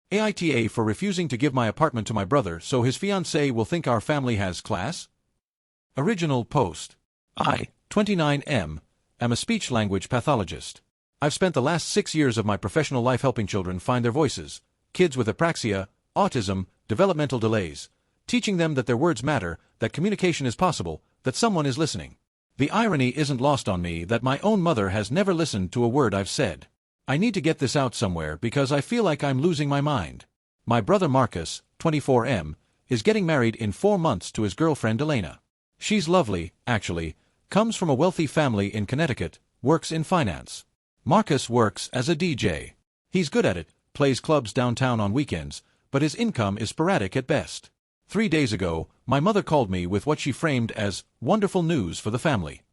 AITA for refusing to give my apartment to my brother so his fiancée will think our family has class? Original post. I, 29M, am a speech-language pathologist. I've spent the last 6 years of my professional life helping children find their voices, kids with apraxia, autism, developmental delays, teaching them that their words matter, that communication is possible, that someone is listening. The irony isn't lost on me that my own mother has never listened to a word I've said. I need to get this out somewhere because I feel like I'm losing my mind. My brother Marcus, 24M, is getting married in 4 months to his girlfriend Elena. She's lovely, actually, comes from a wealthy family in Connecticut, works in finance. Marcus works as a DJ. He's good at it, plays clubs downtown on weekends, but his income is sporadic at best. 3 days ago, my mother called me with what she framed as wonderful news for the family.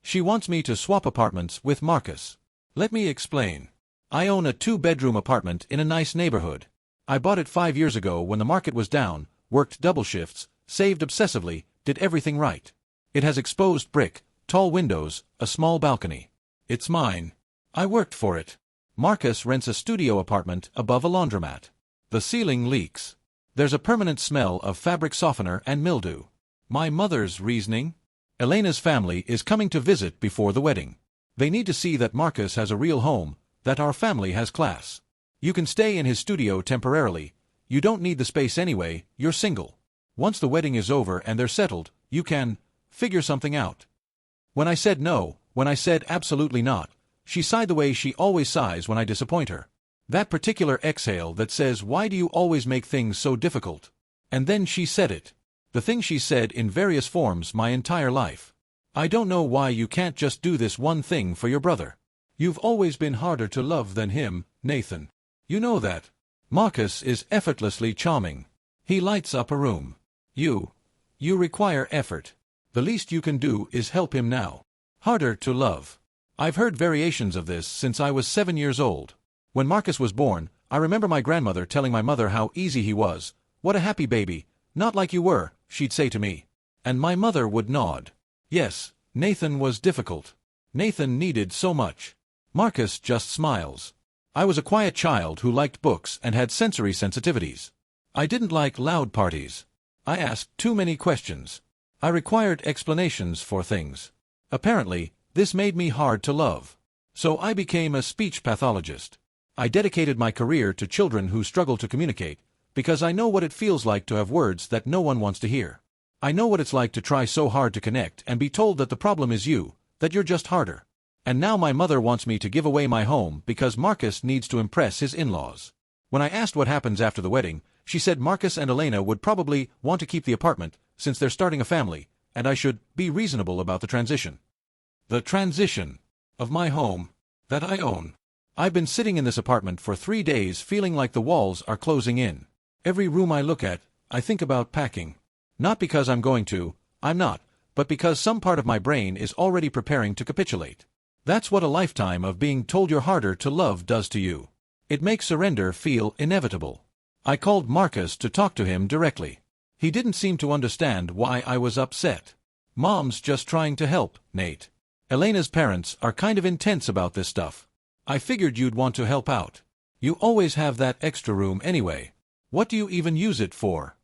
She wants me to swap apartments with Marcus. Let me explain. I own a 2-bedroom apartment in a nice neighborhood. I bought it 5 years ago when the market was down, worked double shifts, saved obsessively, did everything right. It has exposed brick, tall windows, a small balcony. It's mine. I worked for it. Marcus rents a studio apartment above a laundromat. The ceiling leaks. There's a permanent smell of fabric softener and mildew. My mother's reasoning? Elena's family is coming to visit before the wedding. They need to see that Marcus has a real home, that our family has class. You can stay in his studio temporarily. You don't need the space anyway, you're single. Once the wedding is over and they're settled, you can figure something out. When I said no, when I said absolutely not, she sighed the way she always sighs when I disappoint her. That particular exhale that says, "Why do you always make things so difficult?" And then she said it. The thing she said in various forms my entire life. I don't know why you can't just do this one thing for your brother. You've always been harder to love than him, Nathan. You know that. Marcus is effortlessly charming. He lights up a room. You require effort. The least you can do is help him now. Harder to love. I've heard variations of this since I was 7 years old. When Marcus was born, I remember my grandmother telling my mother how easy he was. "What a happy baby, not like you were," she'd say to me. And my mother would nod. Yes, Nathan was difficult. Nathan needed so much. Marcus just smiles. I was a quiet child who liked books and had sensory sensitivities. I didn't like loud parties. I asked too many questions. I required explanations for things. Apparently, this made me hard to love. So I became a speech pathologist. I dedicated my career to children who struggle to communicate, because I know what it feels like to have words that no one wants to hear. I know what it's like to try so hard to connect and be told that the problem is you, that you're just harder. And now my mother wants me to give away my home because Marcus needs to impress his in-laws. When I asked what happens after the wedding, she said Marcus and Elena would probably want to keep the apartment since they're starting a family, and I should be reasonable about the transition. The transition of my home that I own. I've been sitting in this apartment for 3 days feeling like the walls are closing in. Every room I look at, I think about packing. Not because I'm going to, I'm not, but because some part of my brain is already preparing to capitulate. That's what a lifetime of being told you're harder to love does to you. It makes surrender feel inevitable. I called Marcus to talk to him directly. He didn't seem to understand why I was upset. Mom's just trying to help, Nate. Elena's parents are kind of intense about this stuff. I figured you'd want to help out. You always have that extra room anyway. What do you even use it for?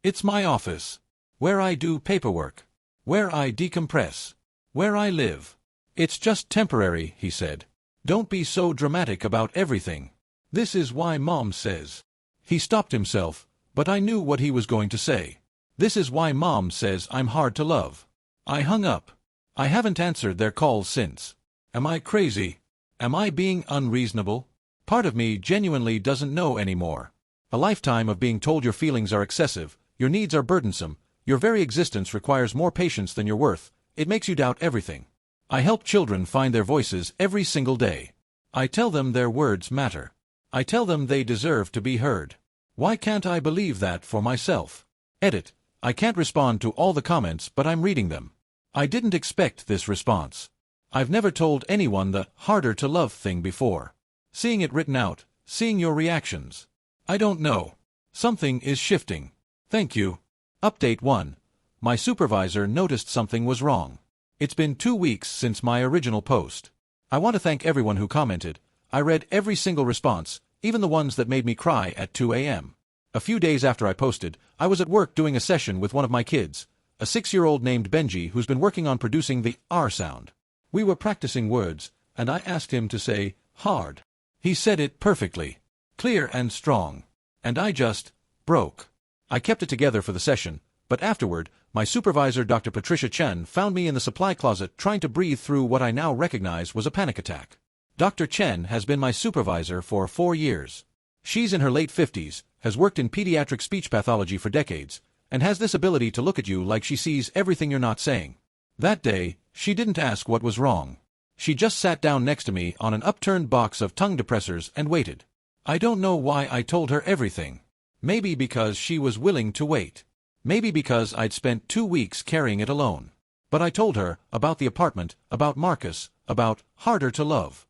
It's my office. Where I do paperwork. Where I decompress. Where I live. It's just temporary, he said. Don't be so dramatic about everything. This is why Mom says. He stopped himself, but I knew what he was going to say. This is why Mom says I'm hard to love. I hung up. I haven't answered their calls since. Am I crazy? Am I being unreasonable? Part of me genuinely doesn't know anymore. A lifetime of being told your feelings are excessive, your needs are burdensome, your very existence requires more patience than you're worth, it makes you doubt everything. I help children find their voices every single day. I tell them their words matter. I tell them they deserve to be heard. Why can't I believe that for myself? Edit. I can't respond to all the comments, but I'm reading them. I didn't expect this response. I've never told anyone the harder to love thing before. Seeing it written out, seeing your reactions. I don't know. Something is shifting. Thank you. Update 1. My supervisor noticed something was wrong. It's been 2 weeks since my original post. I want to thank everyone who commented. I read every single response, even the ones that made me cry at 2 a.m. A few days after I posted, I was at work doing a session with one of my kids, a 6-year-old named Benji who's been working on producing the R sound. We were practicing words, and I asked him to say, hard. He said it perfectly, clear and strong. And I just broke. I kept it together for the session, but afterward, my supervisor Dr. Patricia Chen found me in the supply closet trying to breathe through what I now recognize was a panic attack. Dr. Chen has been my supervisor for 4 years. She's in her late 50s, has worked in pediatric speech pathology for decades, and has this ability to look at you like she sees everything you're not saying. That day, she didn't ask what was wrong. She just sat down next to me on an upturned box of tongue depressors and waited. I don't know why I told her everything. Maybe because she was willing to wait. Maybe because I'd spent 2 weeks carrying it alone. But I told her about the apartment, about Marcus, about harder to love.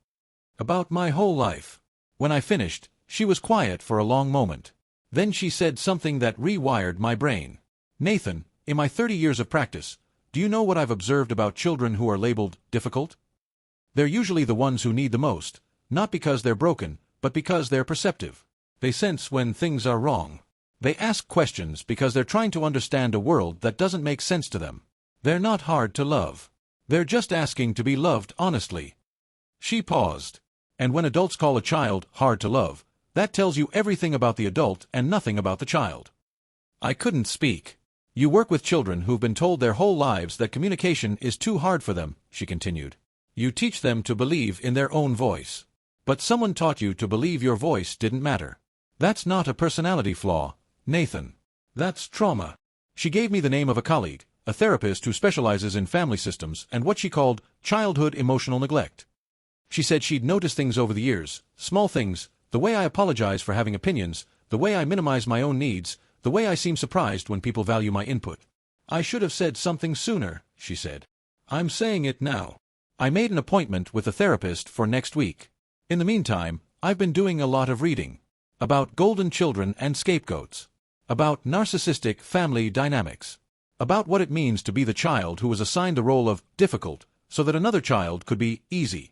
About my whole life. When I finished, she was quiet for a long moment. Then she said something that rewired my brain. Nathan, in my 30 years of practice, do you know what I've observed about children who are labeled difficult? They're usually the ones who need the most, not because they're broken, but because they're perceptive. They sense when things are wrong. They ask questions because they're trying to understand a world that doesn't make sense to them. They're not hard to love. They're just asking to be loved honestly. She paused. And when adults call a child hard to love, that tells you everything about the adult and nothing about the child. I couldn't speak. You work with children who've been told their whole lives that communication is too hard for them, she continued. You teach them to believe in their own voice. But someone taught you to believe your voice didn't matter. That's not a personality flaw, Nathan. That's trauma. She gave me the name of a colleague, a therapist who specializes in family systems and what she called childhood emotional neglect. She said she'd noticed things over the years, small things, the way I apologize for having opinions, the way I minimize my own needs, the way I seem surprised when people value my input. I should have said something sooner, she said. I'm saying it now. I made an appointment with a therapist for next week. In the meantime, I've been doing a lot of reading. About golden children and scapegoats. About narcissistic family dynamics. About what it means to be the child who was assigned the role of difficult so that another child could be easy.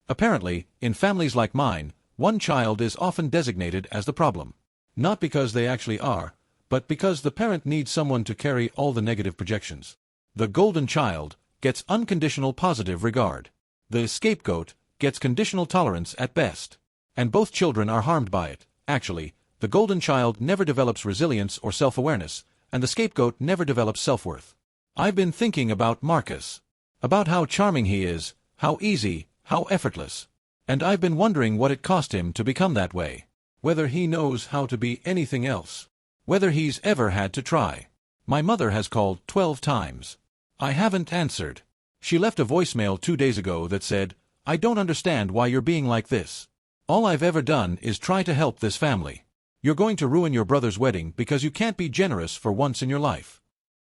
Apparently, in families like mine, one child is often designated as the problem. Not because they actually are, but because the parent needs someone to carry all the negative projections. The golden child gets unconditional positive regard. The scapegoat gets conditional tolerance at best. And both children are harmed by it. Actually, the golden child never develops resilience or self-awareness, and the scapegoat never develops self-worth. I've been thinking about Marcus. About how charming he is, how easy, how effortless. And I've been wondering what it cost him to become that way. Whether he knows how to be anything else. Whether he's ever had to try. My mother has called 12 times. I haven't answered. She left a voicemail 2 days ago that said, I don't understand why you're being like this. All I've ever done is try to help this family. You're going to ruin your brother's wedding because you can't be generous for once in your life.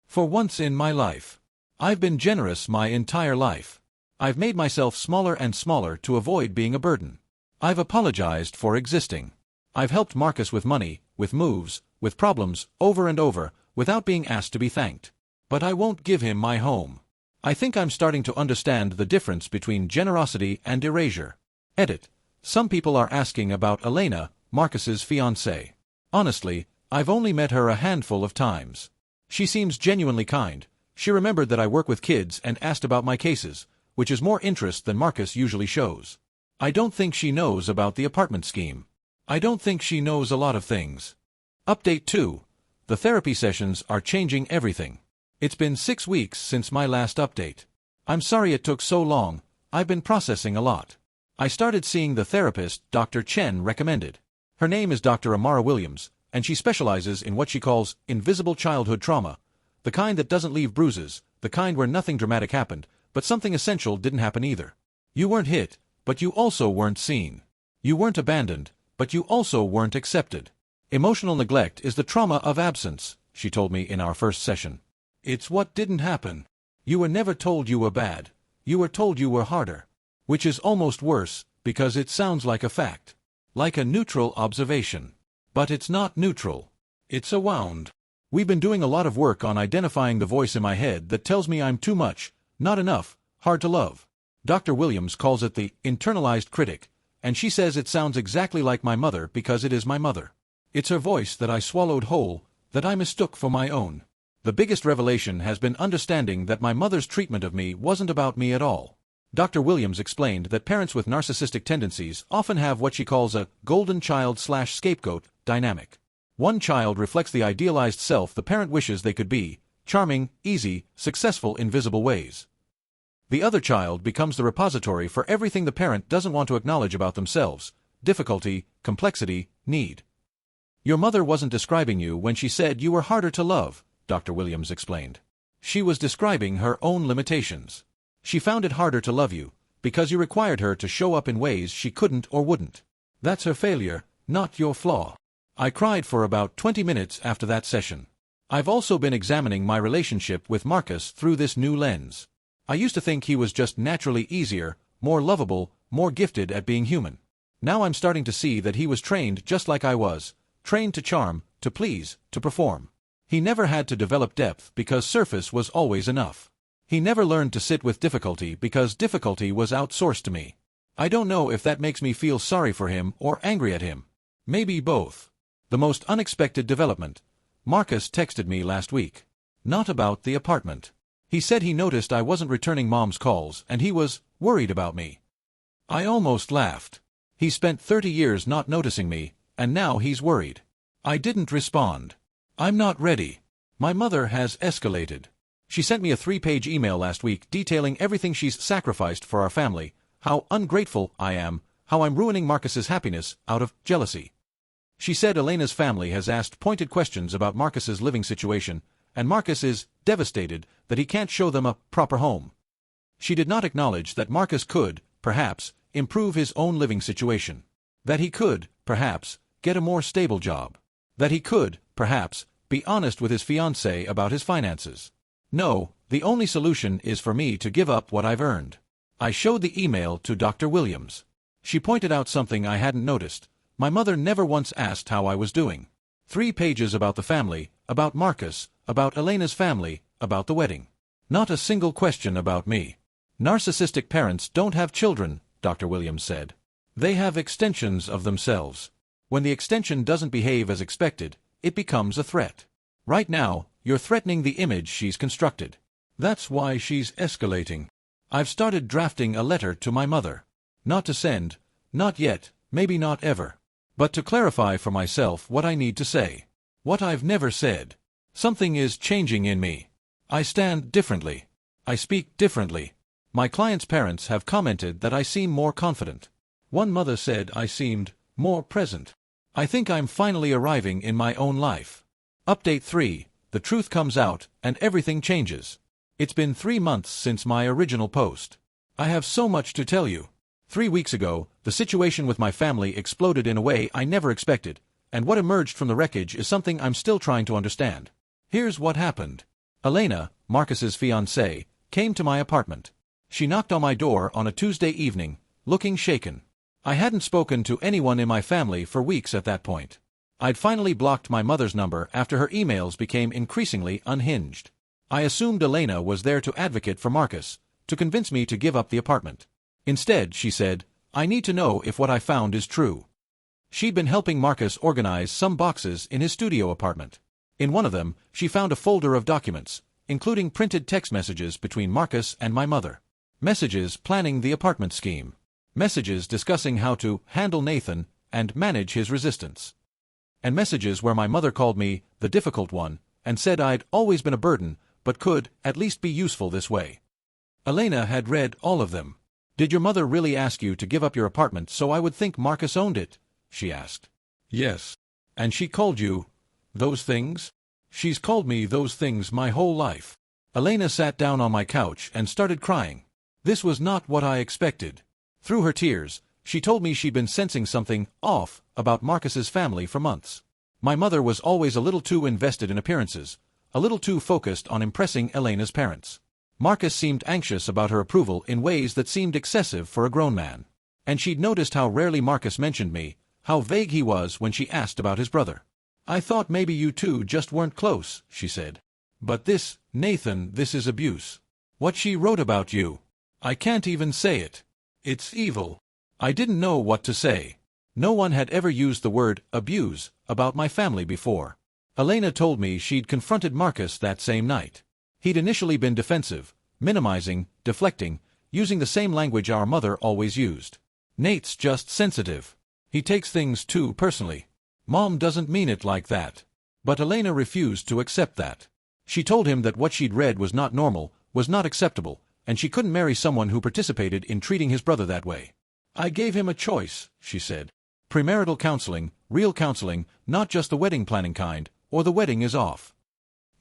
For once in my life. I've been generous my entire life. I've made myself smaller and smaller to avoid being a burden. I've apologized for existing. I've helped Marcus with money, with moves, with problems, over and over, without being asked to be thanked. But I won't give him my home. I think I'm starting to understand the difference between generosity and erasure. Edit. Some people are asking about Elena, Marcus's fiancée. Honestly, I've only met her a handful of times. She seems genuinely kind. She remembered that I work with kids and asked about my cases, which is more interest than Marcus usually shows. I don't think she knows about the apartment scheme. I don't think she knows a lot of things. Update 2. The therapy sessions are changing everything. It's been 6 weeks since my last update. I'm sorry it took so long. I've been processing a lot. I started seeing the therapist Dr. Chen recommended. Her name is Dr. Amara Williams, and she specializes in what she calls invisible childhood trauma, the kind that doesn't leave bruises, the kind where nothing dramatic happened, but something essential didn't happen either. You weren't hit, but you also weren't seen. You weren't abandoned, but you also weren't accepted. Emotional neglect is the trauma of absence, she told me in our first session. It's what didn't happen. You were never told you were bad. You were told you were harder. Which is almost worse, because it sounds like a fact. Like a neutral observation. But it's not neutral. It's a wound. We've been doing a lot of work on identifying the voice in my head that tells me I'm too much, not enough, hard to love. Dr. Williams calls it the internalized critic, and she says it sounds exactly like my mother because it is my mother. It's her voice that I swallowed whole, that I mistook for my own. The biggest revelation has been understanding that my mother's treatment of me wasn't about me at all. Dr. Williams explained that parents with narcissistic tendencies often have what she calls a golden child/scapegoat dynamic. One child reflects the idealized self the parent wishes they could be, charming, easy, successful in visible ways. The other child becomes the repository for everything the parent doesn't want to acknowledge about themselves: difficulty, complexity, need. Your mother wasn't describing you when she said you were harder to love, Dr. Williams explained. She was describing her own limitations. She found it harder to love you because you required her to show up in ways she couldn't or wouldn't. That's her failure, not your flaw. I cried for about 20 minutes after that session. I've also been examining my relationship with Marcus through this new lens. I used to think he was just naturally easier, more lovable, more gifted at being human. Now I'm starting to see that he was trained just like I was, trained to charm, to please, to perform. He never had to develop depth because surface was always enough. He never learned to sit with difficulty because difficulty was outsourced to me. I don't know if that makes me feel sorry for him or angry at him. Maybe both. The most unexpected development. Marcus texted me last week. Not about the apartment. He said he noticed I wasn't returning Mom's calls and he was worried about me. I almost laughed. He spent 30 years not noticing me, and now he's worried. I didn't respond. I'm not ready. My mother has escalated. She sent me a 3-page email last week detailing everything she's sacrificed for our family, how ungrateful I am, how I'm ruining Marcus's happiness out of jealousy. She said Elena's family has asked pointed questions about Marcus's living situation, and Marcus is devastated that he can't show them a proper home. She did not acknowledge that Marcus could, perhaps, improve his own living situation. That he could, perhaps, get a more stable job. That he could, perhaps, be honest with his fiancée about his finances. No, the only solution is for me to give up what I've earned. I showed the email to Dr. Williams. She pointed out something I hadn't noticed. My mother never once asked how I was doing. 3 pages about the family, about Marcus, about Elena's family, about the wedding. Not a single question about me. Narcissistic parents don't have children, Dr. Williams said. They have extensions of themselves. When the extension doesn't behave as expected, it becomes a threat. Right now, you're threatening the image she's constructed. That's why she's escalating. I've started drafting a letter to my mother. Not to send, not yet, maybe not ever. But to clarify for myself what I need to say. What I've never said. Something is changing in me. I stand differently. I speak differently. My clients' parents have commented that I seem more confident. One mother said I seemed more present. I think I'm finally arriving in my own life. Update 3. The truth comes out, and everything changes. It's been 3 months since my original post. I have so much to tell you. 3 weeks ago, the situation with my family exploded in a way I never expected, and what emerged from the wreckage is something I'm still trying to understand. Here's what happened. Elena, Marcus's fiancée, came to my apartment. She knocked on my door on a Tuesday evening, looking shaken. I hadn't spoken to anyone in my family for weeks at that point. I'd finally blocked my mother's number after her emails became increasingly unhinged. I assumed Elena was there to advocate for Marcus, to convince me to give up the apartment. Instead, she said, I need to know if what I found is true. She'd been helping Marcus organize some boxes in his studio apartment. In one of them, she found a folder of documents, including printed text messages between Marcus and my mother. Messages planning the apartment scheme. Messages discussing how to handle Nathan and manage his resistance. And messages where my mother called me the difficult one and said I'd always been a burden but could at least be useful this way. Elena had read all of them. Did your mother really ask you to give up your apartment so I would think Marcus owned it? She asked. Yes. And she called you those things? She's called me those things my whole life. Elena sat down on my couch and started crying. This was not what I expected. Through her tears, she told me she'd been sensing something off about Marcus's family for months. My mother was always a little too invested in appearances, a little too focused on impressing Elena's parents. Marcus seemed anxious about her approval in ways that seemed excessive for a grown man. And she'd noticed how rarely Marcus mentioned me, how vague he was when she asked about his brother. I thought maybe you two just weren't close, she said. But this, Nathan, this is abuse. What she wrote about you. I can't even say it. It's evil. I didn't know what to say. No one had ever used the word abuse about my family before. Elena told me she'd confronted Marcus that same night. He'd initially been defensive, minimizing, deflecting, using the same language our mother always used. Nate's just sensitive. He takes things too personally. Mom doesn't mean it like that. But Elena refused to accept that. She told him that what she'd read was not normal, was not acceptable, and she couldn't marry someone who participated in treating his brother that way. I gave him a choice, she said. Premarital counseling, real counseling, not just the wedding planning kind, or the wedding is off.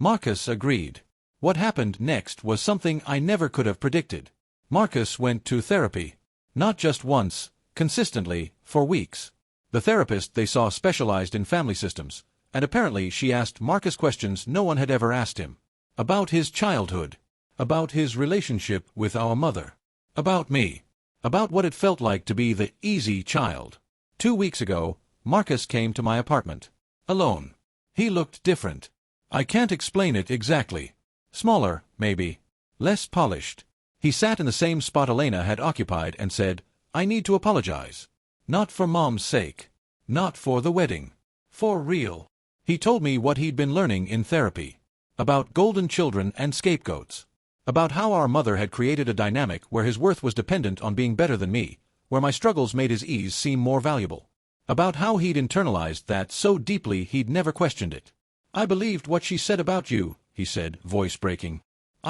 Marcus agreed. What happened next was something I never could have predicted. Marcus went to therapy. Not just once, consistently, for weeks. The therapist they saw specialized in family systems, and apparently she asked Marcus questions no one had ever asked him. About his childhood. About his relationship with our mother. About me. About what it felt like to be the easy child. 2 weeks ago, Marcus came to my apartment. Alone. He looked different. I can't explain it exactly. Smaller, maybe. Less polished. He sat in the same spot Elena had occupied and said, "I need to apologize. Not for Mom's sake. Not for the wedding. For real." He told me what he'd been learning in therapy. About golden children and scapegoats. About how our mother had created a dynamic where his worth was dependent on being better than me, where my struggles made his ease seem more valuable. About how he'd internalized that so deeply he'd never questioned it. "I believed what she said about you," he said, voice breaking.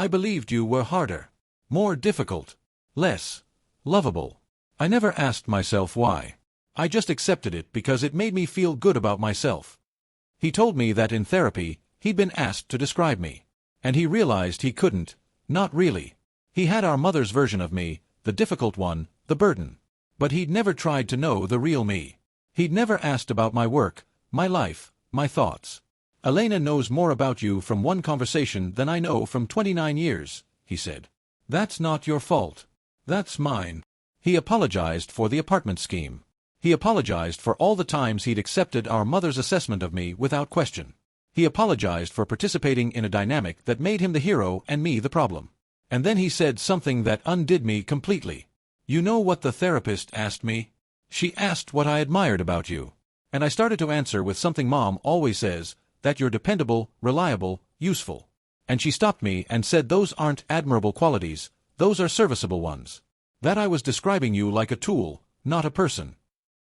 "I believed you were harder. More difficult. Less lovable. I never asked myself why. I just accepted it because it made me feel good about myself." He told me that in therapy, he'd been asked to describe me. And he realized he couldn't, not really. He had our mother's version of me, the difficult one, the burden. But he'd never tried to know the real me. He'd never asked about my work, my life, my thoughts. "Elena knows more about you from one conversation than I know from 29 years, he said. "That's not your fault. That's mine." He apologized for the apartment scheme. He apologized for all the times he'd accepted our mother's assessment of me without question. He apologized for participating in a dynamic that made him the hero and me the problem. And then he said something that undid me completely. "You know what the therapist asked me? She asked what I admired about you. And I started to answer with something Mom always says, that you're dependable, reliable, useful. And she stopped me and said those aren't admirable qualities, those are serviceable ones. That I was describing you like a tool, not a person."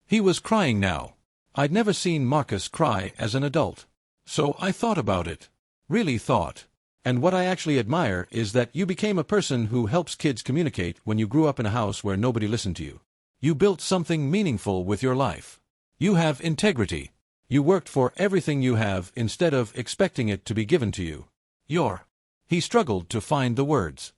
He was crying now. I'd never seen Marcus cry as an adult. So I thought about it. Really thought. And what I actually admire is that you became a person who helps kids communicate when you grew up in a house where nobody listened to you. You built something meaningful with your life. You have integrity. You worked for everything you have instead of expecting it to be given to you. He struggled to find the words.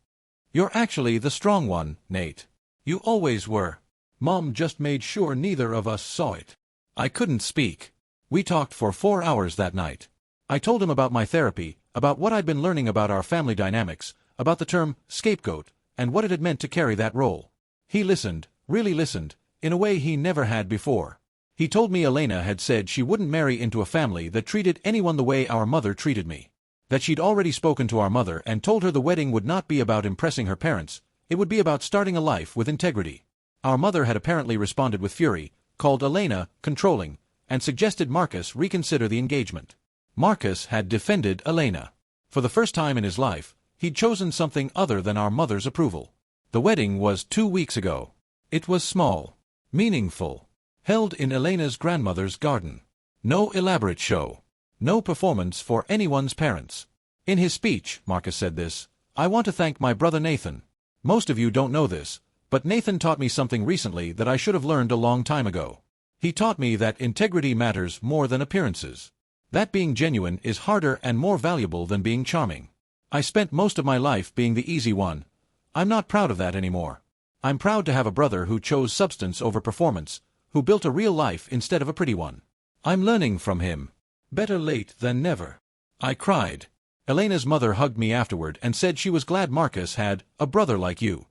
"You're actually the strong one, Nate. You always were. Mom just made sure neither of us saw it." I couldn't speak. We talked for 4 hours that night. I told him about my therapy, about what I'd been learning about our family dynamics, about the term scapegoat, and what it had meant to carry that role. He listened, really listened, in a way he never had before. He told me Elena had said she wouldn't marry into a family that treated anyone the way our mother treated me. That she'd already spoken to our mother and told her the wedding would not be about impressing her parents, it would be about starting a life with integrity. Our mother had apparently responded with fury, called Elena controlling, and suggested Marcus reconsider the engagement. Marcus had defended Elena. For the first time in his life, he'd chosen something other than our mother's approval. The wedding was 2 weeks ago. It was small, meaningful, held in Elena's grandmother's garden. No elaborate show. No performance for anyone's parents. In his speech, Marcus said this, "I want to thank my brother Nathan. Most of you don't know this, but Nathan taught me something recently that I should have learned a long time ago. He taught me that integrity matters more than appearances. That being genuine is harder and more valuable than being charming. I spent most of my life being the easy one. I'm not proud of that anymore. I'm proud to have a brother who chose substance over performance, who built a real life instead of a pretty one. I'm learning from him. Better late than never." I cried. Elena's mother hugged me afterward and said she was glad Marcus had a brother like you.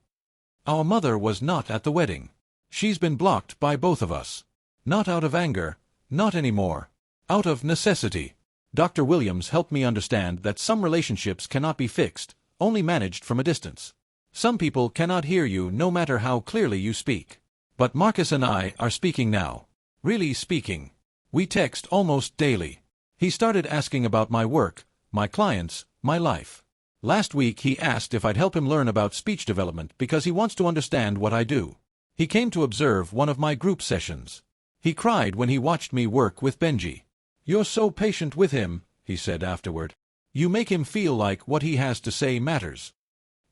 Our mother was not at the wedding. She's been blocked by both of us. Not out of anger, not anymore. Out of necessity. Dr. Williams helped me understand that some relationships cannot be fixed, only managed from a distance. Some people cannot hear you no matter how clearly you speak. But Marcus and I are speaking now. Really speaking. We text almost daily. He started asking about my work, my clients, my life. Last week he asked if I'd help him learn about speech development because he wants to understand what I do. He came to observe one of my group sessions. He cried when he watched me work with Benji. "You're so patient with him," he said afterward. "You make him feel like what he has to say matters."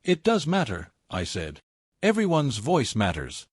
"It does matter," I said. "Everyone's voice matters.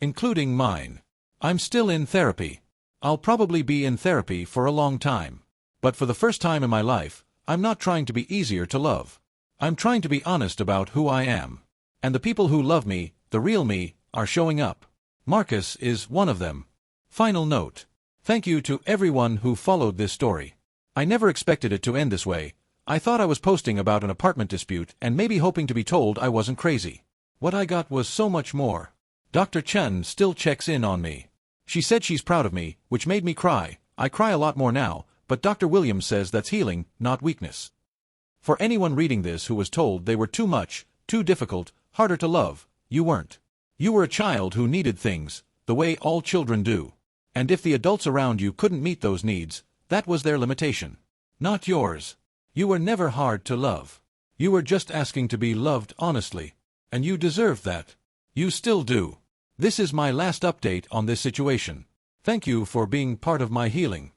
Including mine. I'm still in therapy. I'll probably be in therapy for a long time. But for the first time in my life, I'm not trying to be easier to love. I'm trying to be honest about who I am. And the people who love me, the real me, are showing up. Marcus is one of them." Final note. Thank you to everyone who followed this story. I never expected it to end this way. I thought I was posting about an apartment dispute and maybe hoping to be told I wasn't crazy. What I got was so much more. Dr. Chen still checks in on me. She said she's proud of me, which made me cry. I cry a lot more now, but Dr. Williams says that's healing, not weakness. For anyone reading this who was told they were too much, too difficult, harder to love, you weren't. You were a child who needed things, the way all children do. And if the adults around you couldn't meet those needs, that was their limitation. Not yours. You were never hard to love. You were just asking to be loved honestly. And you deserved that. You still do. This is my last update on this situation. Thank you for being part of my healing.